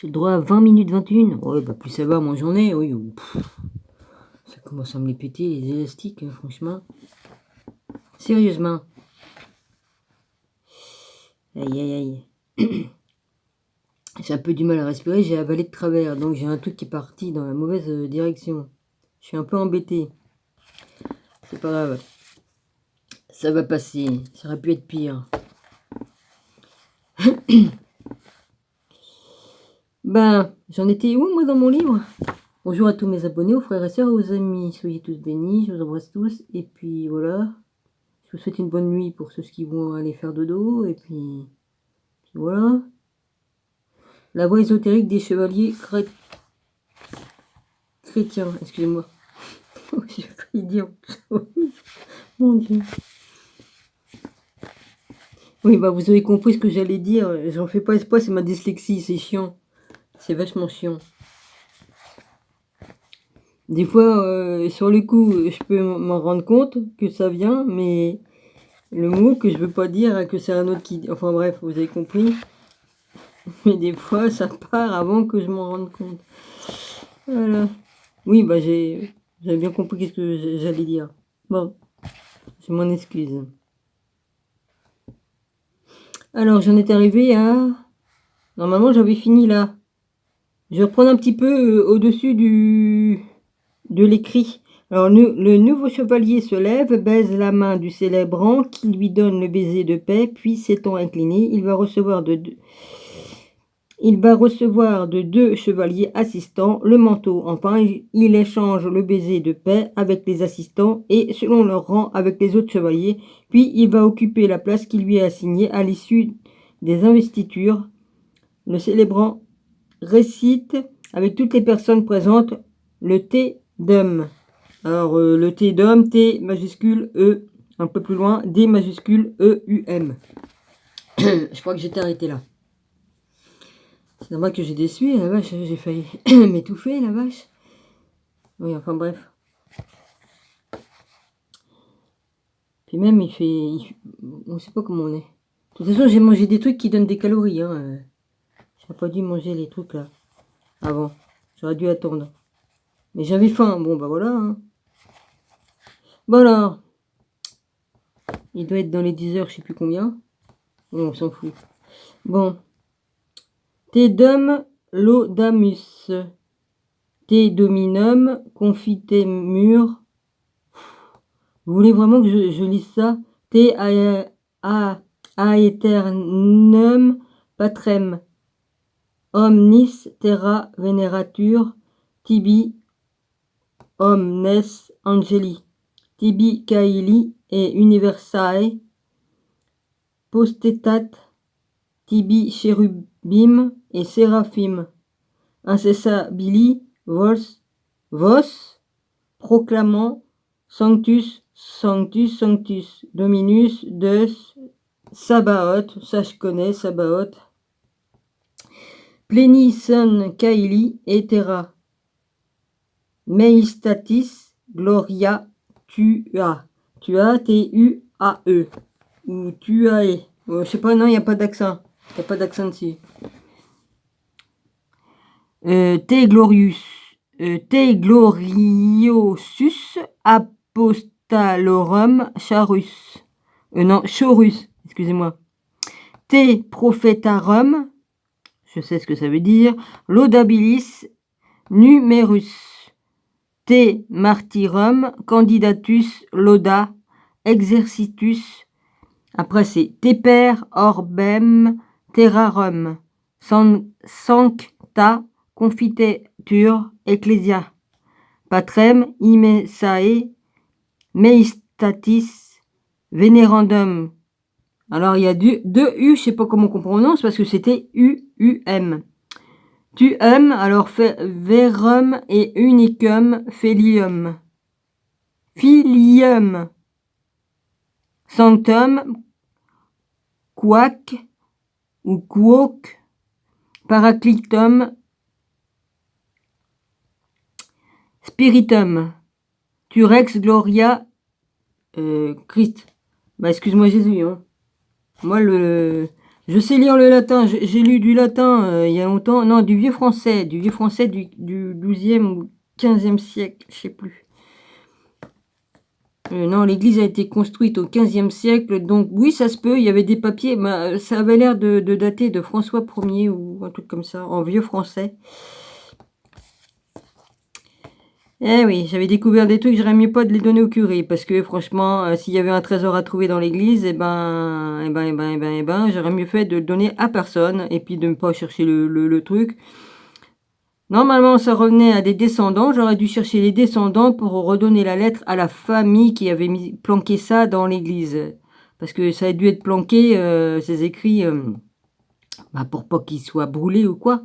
J'ai le droit à 20 minutes 21. Ouais, bah plus ça va, moins j'en ai. Oui, ça commence à me les péter, les élastiques, hein, franchement. Sérieusement. Aïe, aïe, aïe. J'ai un peu du mal à respirer, j'ai avalé de travers. Donc j'ai un truc qui est parti dans la mauvaise direction. Je suis un peu embêté. C'est pas grave. Ça va passer. Ça aurait pu être pire. Ben, j'en étais où, moi, dans mon livre? Bonjour à tous mes abonnés, aux frères et sœurs, aux amis. Soyez tous bénis, je vous embrasse tous. Et puis, voilà. Je vous souhaite une bonne nuit pour ceux qui vont aller faire dodo. Et puis voilà. La voix ésotérique des chevaliers chrétiens. Excusez-moi. J'ai failli dire. Mon Dieu. Oui, bah vous avez compris ce que j'allais dire. J'en fais pas espoir, c'est ma dyslexie. C'est chiant. C'est vachement chiant. Des fois, sur le coup, je peux m'en rendre compte que ça vient, mais le mot que je veux pas dire, que c'est un autre qui... Enfin bref, vous avez compris. Mais des fois, ça part avant que je m'en rende compte. Voilà. Oui, bah j'avais bien compris qu'est-ce que j'allais dire. Bon, je m'en excuse. Alors, j'en étais arrivé à... Normalement, j'avais fini là. Je vais reprendre un petit peu au-dessus de l'écrit. Alors, le nouveau chevalier se lève, baise la main du célébrant qui lui donne le baiser de paix, puis s'étant incliné, il va recevoir de deux chevaliers assistants le manteau. Enfin, il échange le baiser de paix avec les assistants et selon leur rang avec les autres chevaliers. Puis il va occuper la place qui lui est assignée à l'issue des investitures. Le célébrant récite avec toutes les personnes présentes le Te Deum. Alors le Te Deum, T majuscule E, un peu plus loin, D majuscule E U M. Je crois que j'étais arrêté là. C'est normal que j'ai déçu, la vache, j'ai failli m'étouffer, la vache. Oui, enfin bref. Puis même, on sait pas comment on est. De toute façon, j'ai mangé des trucs qui donnent des calories. Hein. J'aurais pas dû manger les trucs là, avant. J'aurais dû attendre. Mais j'avais faim, bon bah voilà. Hein. Bon alors, il doit être dans les 10 heures, je sais plus combien. Bon, on s'en fout. Bon. Te dum laudamus. Te dominum confitemur. Vous voulez vraiment que je lise ça? Te aeternum patrem. Omnis terra veneratur tibi omnes angeli. Tibi caeli et universae postetat tibi cherubim et séraphim. Incessabili vos proclamant Sanctus, Sanctus, Sanctus, Dominus, Deus, Sabaoth, ça je connais, Sabaoth, Plenison Caeli et Terra, Meistatis, Gloria, Tua, T-U-A-E, ou Tuae, je sais pas, non, il n'y a pas d'accent, il n'y a pas d'accent dessus. Te glorius, Te gloriosus, Apostalorum charus. Non, chorus, excusez-moi. Te prophetarum, je sais ce que ça veut dire. Laudabilis numerus. Te martyrum candidatus lauda exercitus. Après c'est te per orbem terrarum. Sancta confitetur ecclesia. Patrem imesae meistatis venerandum. Alors il y a deux U, je sais pas comment on prononce parce que c'était U-U-M. Tuum, alors verum et unicum filium. Filium. Sanctum, quac ou quoque, paraclitum, spiritum. Turex gloria Christ. Bah excuse-moi Jésus, hein. Moi Je sais lire le latin, j'ai lu du latin il y a longtemps. Non, du vieux français du 12e ou 15e siècle, je sais plus. Non, l'église a été construite au 15e siècle, donc oui, ça se peut, il y avait des papiers, bah, ça avait l'air de dater de François Ier ou un truc comme ça, en vieux français. Eh oui, j'avais découvert des trucs, j'aurais mieux pas de les donner au curé, parce que franchement, s'il y avait un trésor à trouver dans l'église, j'aurais mieux fait de le donner à personne, et puis de ne pas chercher le truc. Normalement, ça revenait à des descendants. J'aurais dû chercher les descendants pour redonner la lettre à la famille qui avait planqué ça dans l'église. Parce que ça a dû être planqué, ces écrits, pour pas qu'ils soient brûlés ou quoi.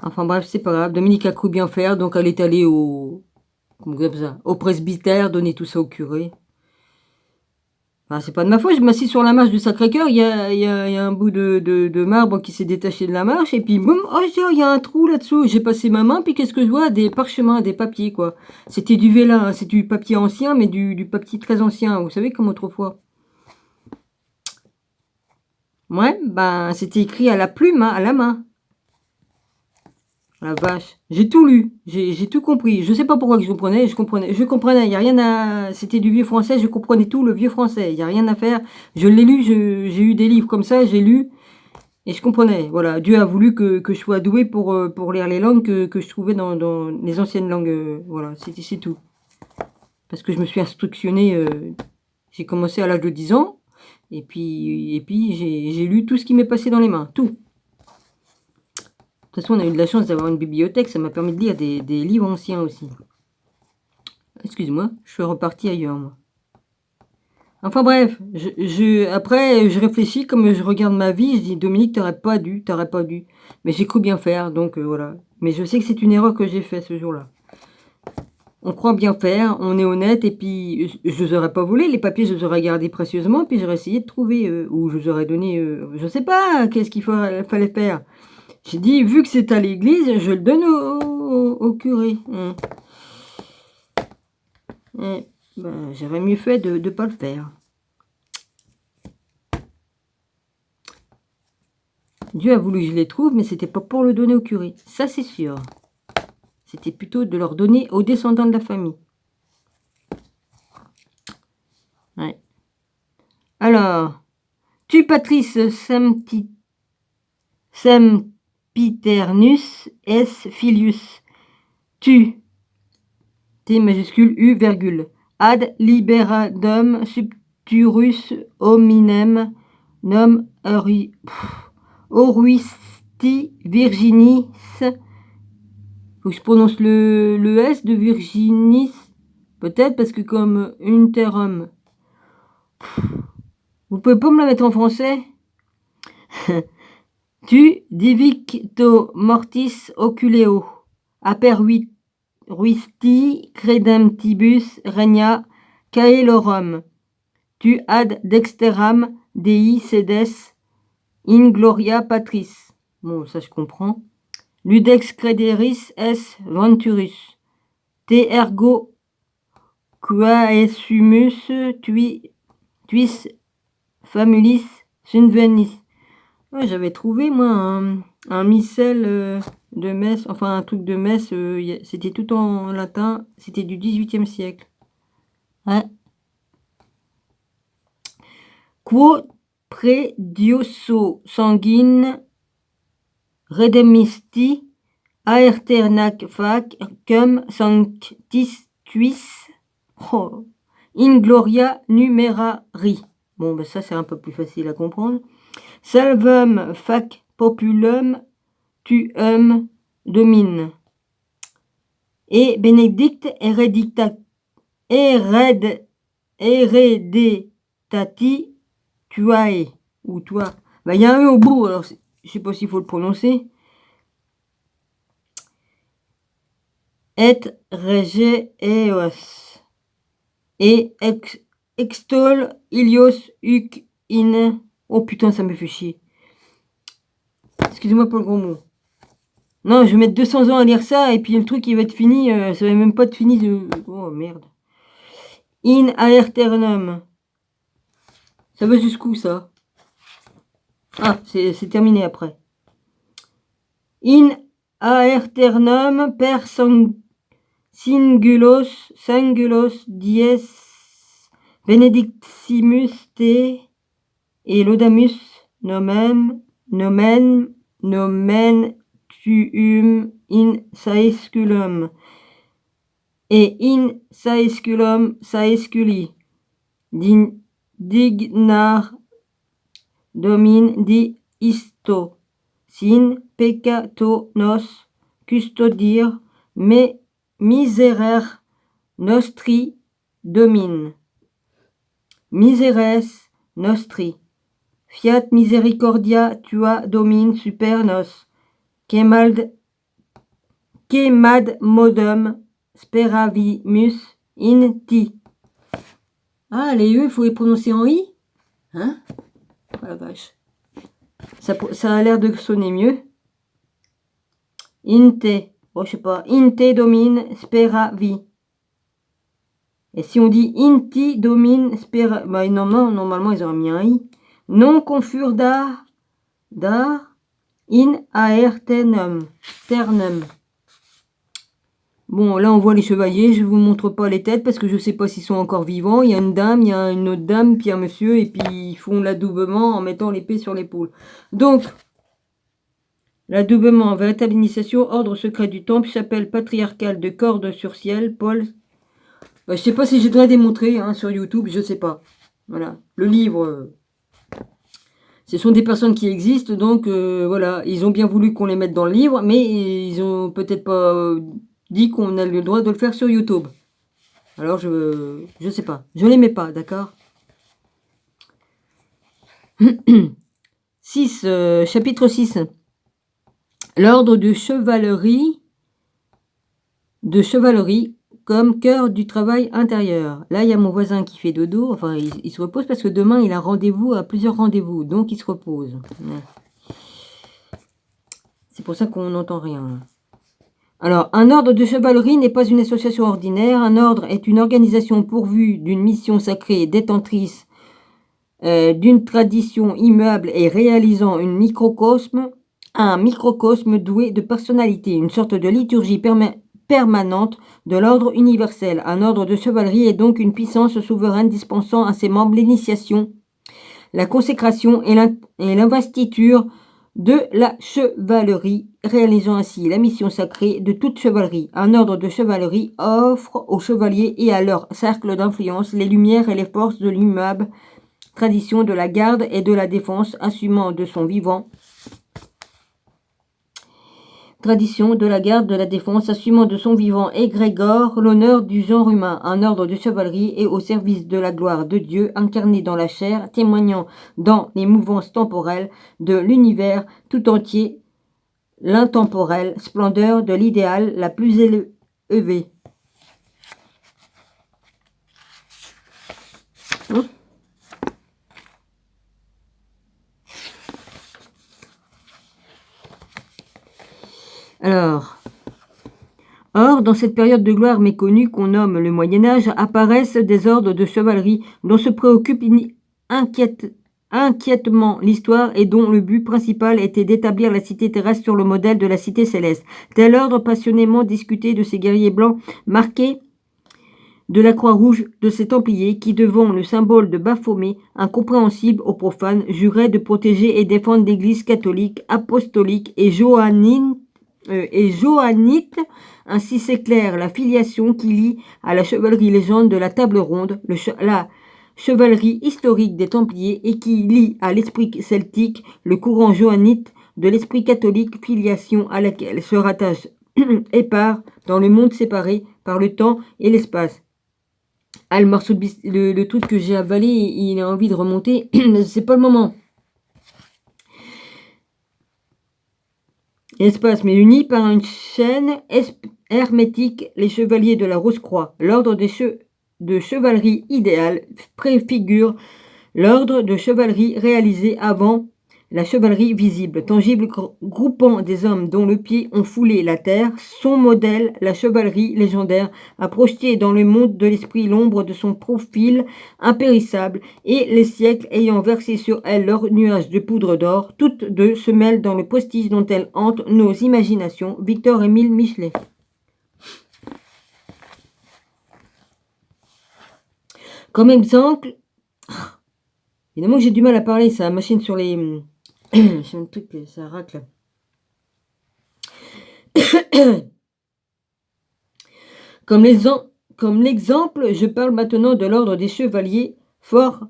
Enfin bref, c'est pas grave. Dominique a cru bien faire, donc elle est allée au presbytère, donner tout ça au curé. Enfin, c'est pas de ma faute, je m'assis sur la marche du Sacré-Cœur, il y a un bout de marbre qui s'est détaché de la marche, et puis boum, oh, je dis, oh, il y a un trou là-dessous. J'ai passé ma main, puis qu'est-ce que je vois? Des parchemins, des papiers, quoi. C'était du vélin, hein, c'est du papier ancien, mais du papier très ancien, vous savez, comme autrefois. Ouais, ben, c'était écrit à la plume, hein, à la main. La vache. J'ai tout lu. J'ai tout compris. Je sais pas pourquoi que je comprenais. Je comprenais. Il y a rien à... C'était du vieux français. Je comprenais tout le vieux français. Il y a rien à faire. Je l'ai lu. J'ai eu des livres comme ça. J'ai lu. Et je comprenais. Voilà. Dieu a voulu que je sois doué pour lire les langues que je trouvais dans les anciennes langues. Voilà. C'est tout. Parce que je me suis instructionné. J'ai commencé à l'âge de 10 ans. Et puis j'ai lu tout ce qui m'est passé dans les mains. Tout. De toute façon, on a eu de la chance d'avoir une bibliothèque, ça m'a permis de lire des livres anciens aussi. Excuse-moi, je suis reparti ailleurs, moi. Enfin bref, après, je réfléchis, comme je regarde ma vie, je dis, Dominique, t'aurais pas dû. Mais j'ai cru bien faire, donc voilà. Mais je sais que c'est une erreur que j'ai faite ce jour-là. On croit bien faire, on est honnête, et puis je les aurais pas volés, les papiers, je les aurais gardés précieusement, puis j'aurais essayé de trouver, ou je les aurais donné, je sais pas, qu'est-ce qu'il fallait faire. J'ai dit, vu que c'est à l'église, je le donne au curé. J'aurais mieux fait de ne pas le faire. Dieu a voulu que je les trouve, mais c'était pas pour le donner au curé. Ça, c'est sûr. C'était plutôt de leur donner aux descendants de la famille. Ouais. Alors, tu, Patrice Sempiternus S. Filius. Tu, T majuscule U virgule. Ad liberadum subturus hominem nom Oruisti Virginis. Faut que je prononce le S de Virginis. Peut-être parce que comme Unterum. Vous pouvez pas me la mettre en français? Tu divicto mortis oculeo. Aperuisti credentibus regna caelorum. Tu ad dexteram Dei sedes in gloria patris. Bon, ça je comprends. Ludex crederis es venturus. Te ergo quaesumus tuis famulis subvenis. Ouais, j'avais trouvé, moi, un missel de messe, enfin un truc de messe, c'était tout en latin, c'était du 18e siècle. Ouais. Quo predioso sanguine redemisti aeternac fac cum sanctis tuis in gloria numerari. Bon, ben ça c'est un peu plus facile à comprendre. Salvum fac populum tuum domine. Et benedict hereditati tuae. Ou toi. Ben, il y a un E au bout, alors je sais pas s'il faut le prononcer. Et rege eos. Et extol ilios huc in. Oh putain, ça me fait chier. Excusez-moi pour le gros mot. Non, je vais mettre 200 ans à lire ça, et puis le truc, il va être fini, ça va même pas être fini de... Oh, merde. In aeternum. Ça va jusqu'où, ça? Ah, c'est terminé après. In aeternum per singulos dies benedictimus te et laudamus nomen tuum in saesculum et in saesculi dignar domin di isto sin peccato nos custodir me miserer nostri domin miseres nostri fiat misericordia tua domin super nos quemad modum speravimus in ti. Ah, les E, il faut les prononcer en I, hein? Oh la vache. Ça a l'air de sonner mieux. Inte, bon, je sais pas, inte domine speravi. Et si on dit inti domine spera, bah non, normalement ils auraient mis un I. Non confurda dar in aerternum. Ternum. Bon, là on voit les chevaliers, je vous montre pas les têtes parce que je sais pas s'ils sont encore vivants. Il y a une dame, il y a une autre dame, puis un monsieur, et puis ils font l'adoubement en mettant l'épée sur l'épaule. Donc, l'adoubement, véritable initiation, ordre secret du temple, chapelle patriarcale de Corde sur Ciel, Paul. Je sais pas si j'ai déjà démontré hein, sur YouTube, je sais pas. Voilà, le livre, ce sont des personnes qui existent, donc voilà, ils ont bien voulu qu'on les mette dans le livre, mais ils ont peut-être pas dit qu'on a le droit de le faire sur YouTube. Alors je sais pas, je les mets pas, d'accord. 6, chapitre 6. L'ordre de chevalerie comme cœur du travail intérieur. Là, il y a mon voisin qui fait dodo. Enfin, il se repose parce que demain, il a rendez-vous à plusieurs rendez-vous. Donc, il se repose. Ouais. C'est pour ça qu'on n'entend rien. Alors, un ordre de chevalerie n'est pas une association ordinaire. Un ordre est une organisation pourvue d'une mission sacrée détentrice d'une tradition immuable et réalisant un microcosme doué de personnalité, une sorte de liturgie permanente de l'ordre universel. Un ordre de chevalerie est donc une puissance souveraine dispensant à ses membres l'initiation, la consécration et l'investiture de la chevalerie, réalisant ainsi la mission sacrée de toute chevalerie. Un ordre de chevalerie offre aux chevaliers et à leur cercle d'influence les lumières et les forces de l'immuable tradition de la garde et de la défense, assumant de son vivant. Tradition de la garde, de la défense, assumant de son vivant égrégore l'honneur du genre humain. Un ordre de chevalerie est au service de la gloire de Dieu, incarné dans la chair, témoignant dans les mouvances temporelles de l'univers tout entier, l'intemporelle splendeur de l'idéal la plus élevée. Alors, or, dans cette période de gloire méconnue qu'on nomme le Moyen-Âge, apparaissent des ordres de chevalerie dont se préoccupe inquiètement l'histoire et dont le but principal était d'établir la cité terrestre sur le modèle de la cité céleste. Tel ordre passionnément discuté de ces guerriers blancs marqués de la croix rouge de ces Templiers qui, devant le symbole de Baphomet, incompréhensible aux profanes, juraient de protéger et défendre l'Église catholique, apostolique et johannite. Ainsi s'éclaire la filiation qui lie à la chevalerie légende de la table ronde, la chevalerie historique des Templiers, et qui lie à l'esprit celtique le courant johannite de l'esprit catholique, filiation à laquelle se rattache épars dans le monde séparé par le temps et l'espace. Ah, le morceau de le truc que j'ai avalé, il a envie de remonter, c'est pas le moment. Espace, mais unis par une chaîne hermétique, les chevaliers de la Rose-Croix. L'ordre de chevalerie idéal préfigure l'ordre de chevalerie réalisé avant la chevalerie visible, tangible, groupant des hommes dont le pied ont foulé la terre, son modèle, la chevalerie légendaire, a projeté dans le monde de l'esprit l'ombre de son profil impérissable, et les siècles ayant versé sur elle leur nuage de poudre d'or, toutes deux se mêlent dans le prestige dont elles hantent nos imaginations. Victor-Émile Michelet. Comme exemple, évidemment que j'ai du mal à parler, ça machine sur les... J'ai un truc, ça racle. Comme l'exemple, je parle maintenant de l'ordre des chevaliers, fort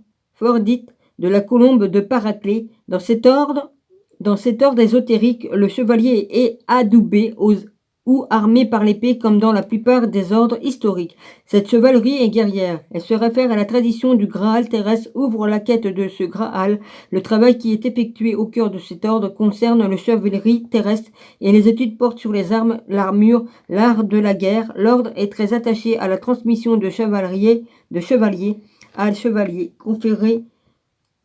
dite, de la colombe de Paraclet. Dans cet ordre ésotérique, le chevalier est adoubé ou armé par l'épée comme dans la plupart des ordres historiques. Cette chevalerie est guerrière. Elle se réfère à la tradition du Graal terrestre, ouvre la quête de ce Graal. Le travail qui est effectué au cœur de cet ordre concerne le chevalerie terrestre et les études portent sur les armes, l'armure, l'art de la guerre. L'ordre est très attaché à la transmission de chevalier à chevalier, conféré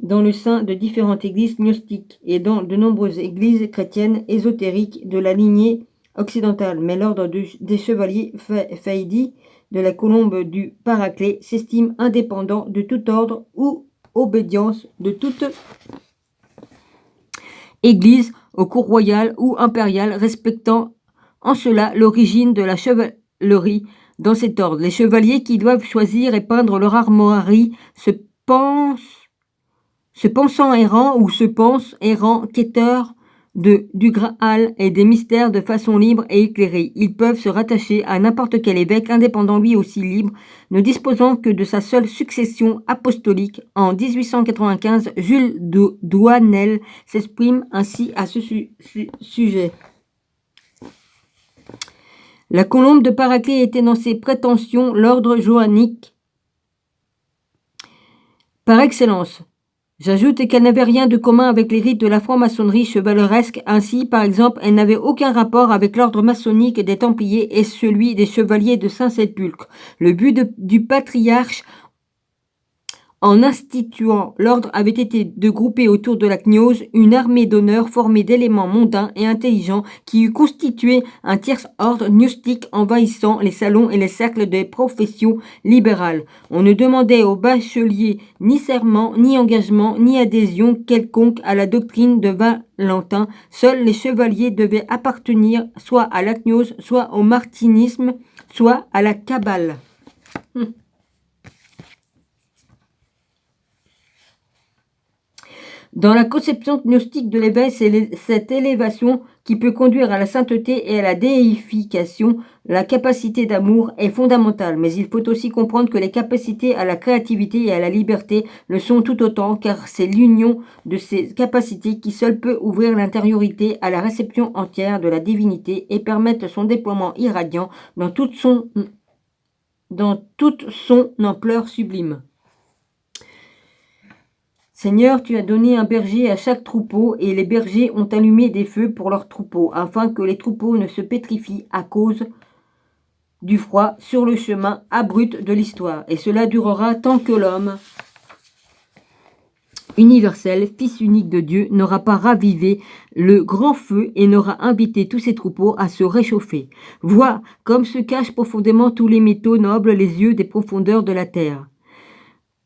dans le sein de différentes églises gnostiques et dans de nombreuses églises chrétiennes ésotériques de la lignée occidentale, mais l'ordre des chevaliers faïdis de la colombe du Paraclet s'estime indépendant de tout ordre ou obédience de toute église aux cours royales ou impériales, respectant en cela l'origine de la chevalerie dans cet ordre. Les chevaliers qui doivent choisir et peindre leur armoirie se pensant errant ou se pensent errant quêteurs du Graal et des mystères de façon libre et éclairée. Ils peuvent se rattacher à n'importe quel évêque, indépendant lui aussi libre, ne disposant que de sa seule succession apostolique. En 1895, Jules Douanel s'exprime ainsi à ce sujet. La colombe de Paraclet était dans ses prétentions l'ordre johannique par excellence. J'ajoute qu'elle n'avait rien de commun avec les rites de la franc-maçonnerie chevaleresque. Ainsi, par exemple, elle n'avait aucun rapport avec l'ordre maçonnique des Templiers et celui des Chevaliers de Saint-Sépulcre. Le but du patriarche en instituant l'ordre avait été de grouper autour de la gnose une armée d'honneur formée d'éléments mondains et intelligents qui eût constitué un tiers-ordre gnostique envahissant les salons et les cercles des professions libérales. On ne demandait aux bacheliers ni serment, ni engagement, ni adhésion quelconque à la doctrine de Valentin. Seuls les chevaliers devaient appartenir soit à la gnose, soit au martinisme, soit à la Kabbale. Dans la conception gnostique de l'éveil, c'est cette élévation qui peut conduire à la sainteté et à la déification. La capacité d'amour est fondamentale, mais il faut aussi comprendre que les capacités à la créativité et à la liberté le sont tout autant, car c'est l'union de ces capacités qui seule peut ouvrir l'intériorité à la réception entière de la divinité et permettre son déploiement irradiant dans toute son ampleur sublime. Seigneur, tu as donné un berger à chaque troupeau, et les bergers ont allumé des feux pour leurs troupeaux, afin que les troupeaux ne se pétrifient à cause du froid sur le chemin abrupt de l'histoire. Et cela durera tant que l'homme universel, fils unique de Dieu, n'aura pas ravivé le grand feu et n'aura invité tous ses troupeaux à se réchauffer. Vois comme se cachent profondément tous les métaux nobles les yeux des profondeurs de la terre.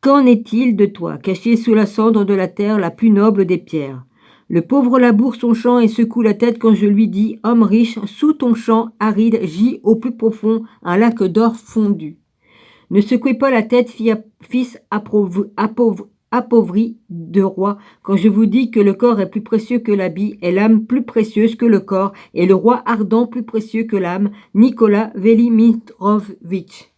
Qu'en est-il de toi, caché sous la cendre de la terre, la plus noble des pierres? Le pauvre laboure son champ et secoue la tête quand je lui dis, homme riche, sous ton champ aride gît au plus profond un lac d'or fondu. Ne secouez pas la tête, fils appauvri de roi, quand je vous dis que le corps est plus précieux que l'habit, et l'âme plus précieuse que le corps, et le roi ardent plus précieux que l'âme. Nicolas Velimitrovitch.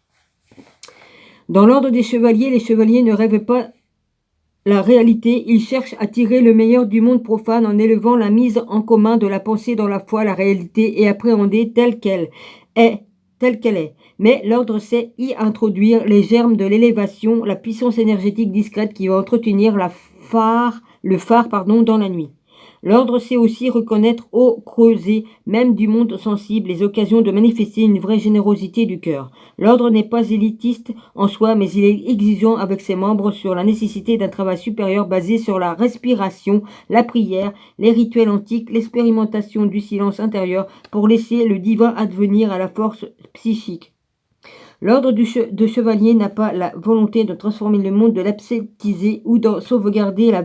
Dans l'ordre des chevaliers, les chevaliers ne rêvent pas la réalité, ils cherchent à tirer le meilleur du monde profane en élevant la mise en commun de la pensée dans la foi, la réalité et appréhender telle qu'elle est. Mais l'ordre sait y introduire les germes de l'élévation, la puissance énergétique discrète qui va entretenir le phare dans la nuit. L'ordre sait aussi reconnaître au creuset même du monde sensible les occasions de manifester une vraie générosité du cœur. L'ordre n'est pas élitiste en soi, mais il est exigeant avec ses membres sur la nécessité d'un travail supérieur basé sur la respiration, la prière, les rituels antiques, l'expérimentation du silence intérieur pour laisser le divin advenir à la force psychique. L'ordre de chevalier n'a pas la volonté de transformer le monde, de l'aseptiser ou de sauvegarder la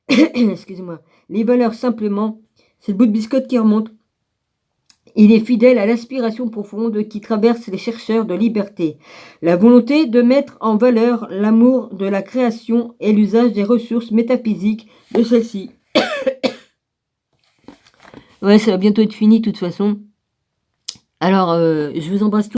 excusez-moi, les valeurs simplement. C'est le bout de biscotte qui remonte. Il est fidèle à l'aspiration profonde qui traverse les chercheurs de liberté. La volonté de mettre en valeur l'amour de la création et l'usage des ressources métaphysiques de celle-ci. Ouais, ça va bientôt être fini de toute façon. Alors, je vous embrasse tous.